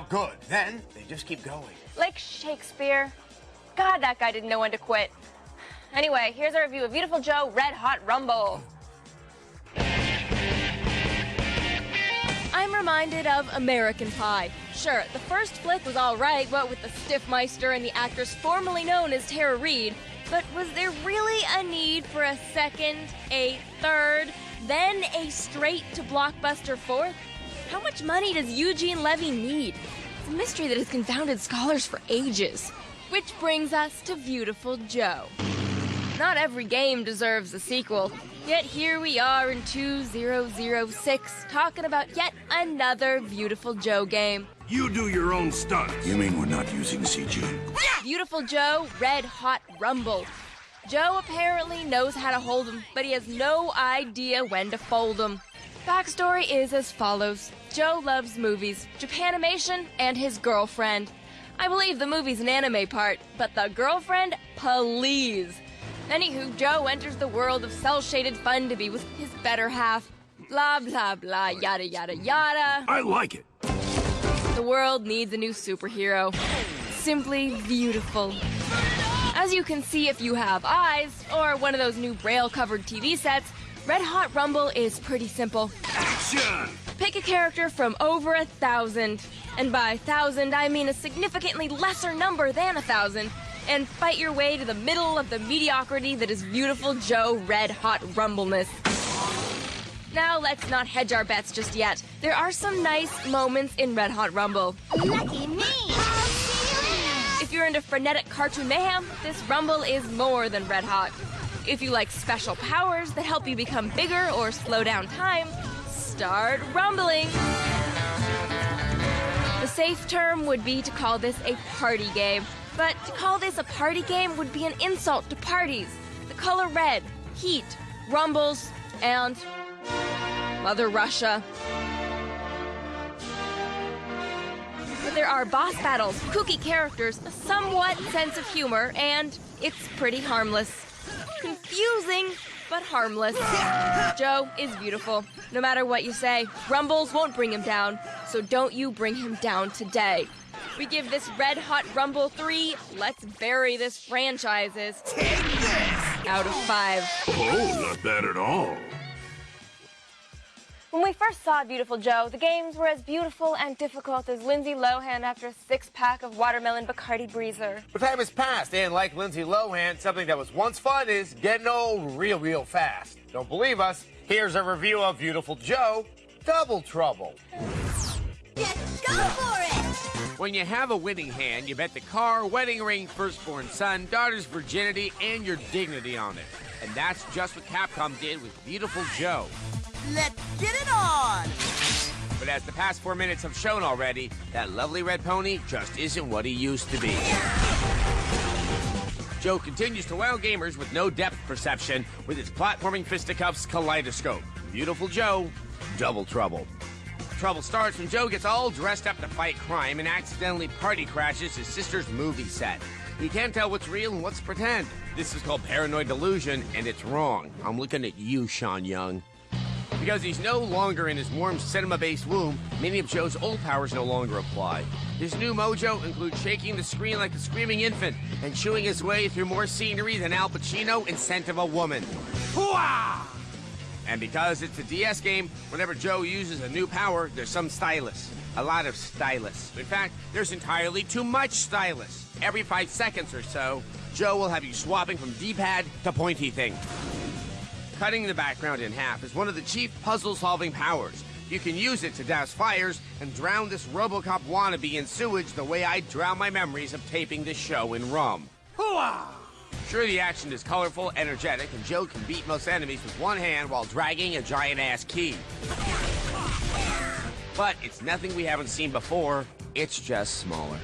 good. Then they just keep going. Like Shakespeare. God, that guy didn't know when to quit. Anyway, here's our review of Viewtiful Joe Red Hot Rumble. I'm reminded of American Pie. Sure, the first flick was all right, what with the Stiffmeister and the actress formerly known as Tara Reid, but was there really a need for a second, a third, then a straight-to-blockbuster fourth? How much money does Eugene Levy need? It's a mystery that has confounded scholars for ages. Which brings us to Viewtiful Joe. Not every game deserves a sequel, yet here we are in 2006 talking about yet another Viewtiful Joe game. You do your own stunts. You mean we're not using CG? Viewtiful Joe Red Hot Rumble. Joe apparently knows how to hold 'em, but he has no idea when to fold 'em. Backstory is as follows. Joe loves movies, Japanimation, and his girlfriend. I believe the movie's an anime part, but the girlfriend, please. Anywho, Joe enters the world of cel-shaded fun to be with his better half. Blah, blah, blah, yada, yada, yada. I like it. The world needs a new superhero. Simply beautiful. As you can see if you have eyes, or one of those new braille-covered TV sets, Red Hot Rumble is pretty simple. Action! Pick a character from over 1,000, and by 1,000 I mean a significantly lesser number than 1,000, and fight your way to the middle of the mediocrity that is Viewtiful Joe Red Hot Rumbleness. Now let's not hedge our bets just yet. There are some nice moments in Red Hot Rumble. Lucky me! I'll see you later! If you're into frenetic cartoon mayhem, this Rumble is more than red hot. If you like special powers that help you become bigger or slow down time, start rumbling. The safe term would be to call this a party game. But to call this a party game would be an insult to parties. The color red, heat, rumbles, and Mother Russia. But there are boss battles, kooky characters, a somewhat sense of humor, and it's pretty harmless. Confusing, but harmless. Joe is beautiful. No matter what you say, rumbles won't bring him down, so don't you bring him down today. We give this Red Hot Rumble 3, let's bury this franchises. Take this! Out of 5. Oh, not bad at all. When we first saw Viewtiful Joe, the games were as beautiful and difficult as Lindsay Lohan after a 6-pack of watermelon Bacardi Breezer. But time has passed, and like Lindsay Lohan, something that was once fun is getting old real fast. Don't believe us? Here's a review of Viewtiful Joe Double Trouble. Let's go for it! When you have a winning hand, you bet the car, wedding ring, firstborn son, daughter's virginity, and your dignity on it. And that's just what Capcom did with Viewtiful Joe. Let's get it on! But as the past 4 minutes have shown already, that lovely red pony just isn't what he used to be. Joe continues to wow gamers with no depth perception with his platforming fisticuffs kaleidoscope. Viewtiful Joe, Double Trouble. Trouble starts when Joe gets all dressed up to fight crime and accidentally party crashes his sister's movie set. He can't tell what's real and what's pretend. This is called paranoid delusion, and it's wrong. I'm looking at you, Sean Young. Because he's no longer in his warm cinema-based womb, many of Joe's old powers no longer apply. His new mojo includes shaking the screen like a screaming infant and chewing his way through more scenery than Al Pacino in Scent of a Woman. Hooah! And because it's a DS game, whenever Joe uses a new power, there's some stylus. A lot of stylus. In fact, there's entirely too much stylus. Every 5 seconds or so, Joe will have you swapping from D-pad to pointy thing. Cutting the background in half is one of the chief puzzle-solving powers. You can use it to douse fires and drown this RoboCop wannabe in sewage the way I drown my memories of taping this show in rum. Hooah! Sure, the action is colorful, energetic, and Joe can beat most enemies with one hand while dragging a giant-ass key. But it's nothing we haven't seen before, it's just smaller.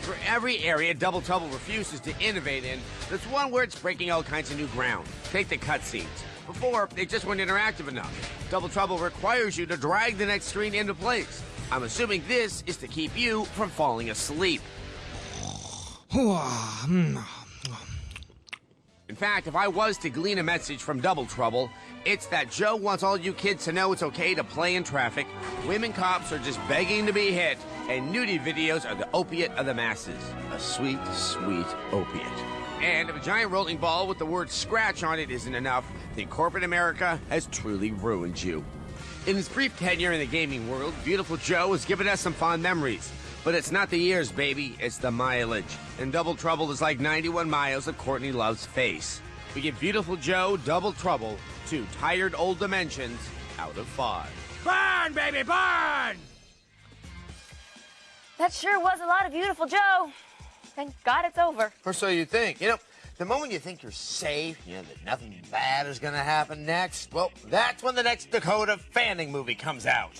For every area Double Trouble refuses to innovate in, there's one where it's breaking all kinds of new ground. Take the cutscenes. Before, they just weren't interactive enough. Double Trouble requires you to drag the next screen into place. I'm assuming this is to keep you from falling asleep. In fact, if I was to glean a message from Double Trouble, it's that Joe wants all you kids to know it's okay to play in traffic, women cops are just begging to be hit, and nudie videos are the opiate of the masses. A sweet, sweet opiate. And if a giant rolling ball with the word scratch on it isn't enough, then corporate America has truly ruined you. In his brief tenure in the gaming world, Viewtiful Joe has given us some fond memories. But it's not the years, baby, it's the mileage. And Double Trouble is like 91 miles of Courtney Love's face. We give Viewtiful Joe Double Trouble 2 tired old dimensions out of 5. Burn, baby, burn! That sure was a lot of Beautiful Joe. Thank God it's over. Or so you think. You know, the moment you think you're safe, that nothing bad is going to happen next, well, that's when the next Dakota Fanning movie comes out.